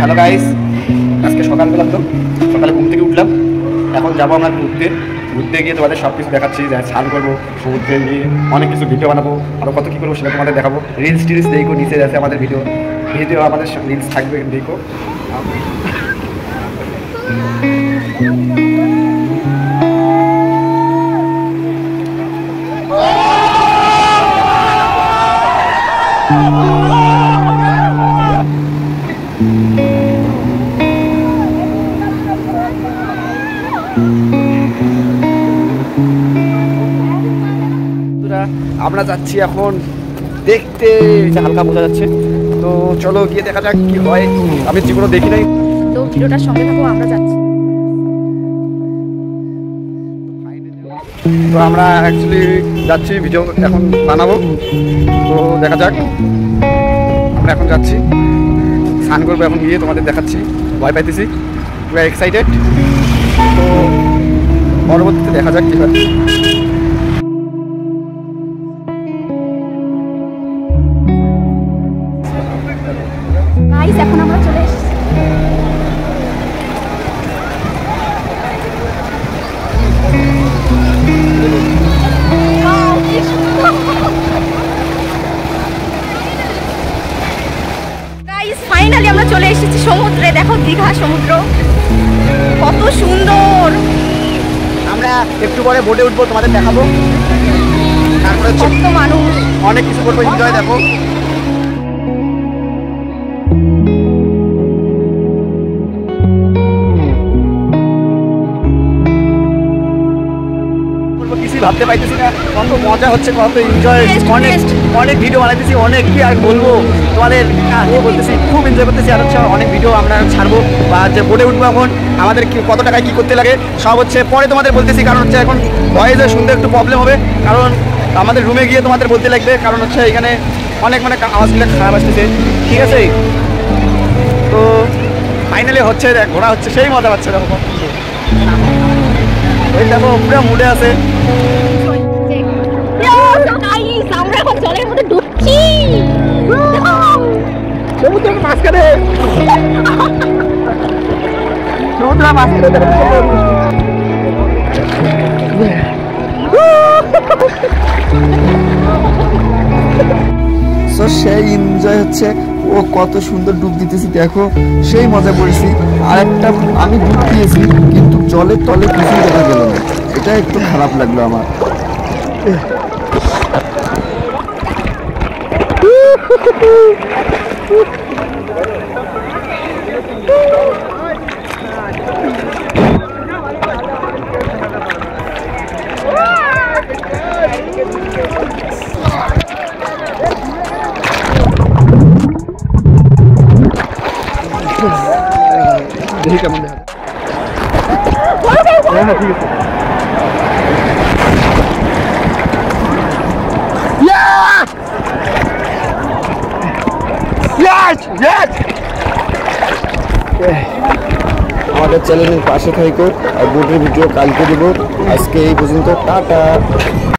Hello guys, আজকে সকালবেলা তো সকালে ঘুম থেকে উঠলাম। এখন যাবো আমরা ঘুরতে গিয়ে তোমাদের সব কিছু দেখাচ্ছি। স্নান করবো, সমুদ্রে গিয়ে অনেক কিছু ভিডিও বানাবো, আরও কত কী করবো সেটা তোমাদের দেখাবো। রিলস টিলস দেখো, নিচে আছে আমাদের ভিডিও আমাদের রিলস থাকবে, দেখো। আমরা যাচ্ছি এখন দেখতে, হালকা বোঝা যাচ্ছে। তো চলো গিয়ে দেখা যাক কি হয়। আমি জীবনে দেখি নাই, তো ভিডিওটার সঙ্গে থাকো, আমরা যাচ্ছি। তো আমরা অ্যাকচুয়ালি যাচ্ছি, ভিডিও এখন বানাবো। তো দেখা যাক, আমরা এখন যাচ্ছি, স্নান করবো। এখন গিয়ে তোমাদের দেখাচ্ছি। ভয় পাইতেছি, পুরো এক্সাইটেড। তো পরবর্তীতে দেখা যাক কী হয়। এখন আমরা চলে এসেছি। ফাইনালি আমরা চলে এসেছি সমুদ্রে। দেখো দীঘা সমুদ্র কত সুন্দর। আমরা একটু পরে বোটে উঠবো, তোমাদের দেখাবো। তারপরে কত মানুষ, অনেক কিছু করবো, এনজয়। দেখো ভাবতে পাইতেছি না কত মজা হচ্ছে, কত এনজয়। অনেক ভিডিও বানাইতেছি, অনেক কি আর বলবো তোমাদের, বলতেছি খুব এনজয় করতেছি। আর হচ্ছে অনেক ভিডিও আমরা ছাড়বো, বা যে বোটে উঠবো এখন আমাদের কত টাকায় কী করতে লাগে সব হচ্ছে পরে তোমাদের বলতেছি। কারণ হচ্ছে এখন ভয়েসে শুনতে একটু প্রবলেম হবে, কারণ আমাদের রুমে গিয়ে তোমাদের বলতে লাগবে। কারণ হচ্ছে এখানে অনেক আওয়াজগুলো খারাপ আসতেছে, ঠিক আছে? তো ফাইনালি হচ্ছে, ঘোরা হচ্ছে, সেই মজা পাচ্ছে। দেখো ওই দেখো পুরো মুডে আছে। আমরা এখন জলের মধ্যে ডুবছি সমুদ্রের মাঝখানে। সমুদ্রের মাঝখানে সেই এনজয় হচ্ছে। ও কত সুন্দর ডুব দিতেছি, দেখো সেই মজা করেছি। আর একটা আমি ডুব দিয়েছি, কিন্তু জলের তলে কিছুই দেখা গেল না, এটা একটু খারাপ লাগলো আমার। দেখি কেমন দেখা যায়। হ্যাঁ ঠিক আছে। আমাদের চ্যানেলের পাশে থাকো, আর বোটের ভিডিও কালকে দেবো। আজকে এই পর্যন্ত, টাটা।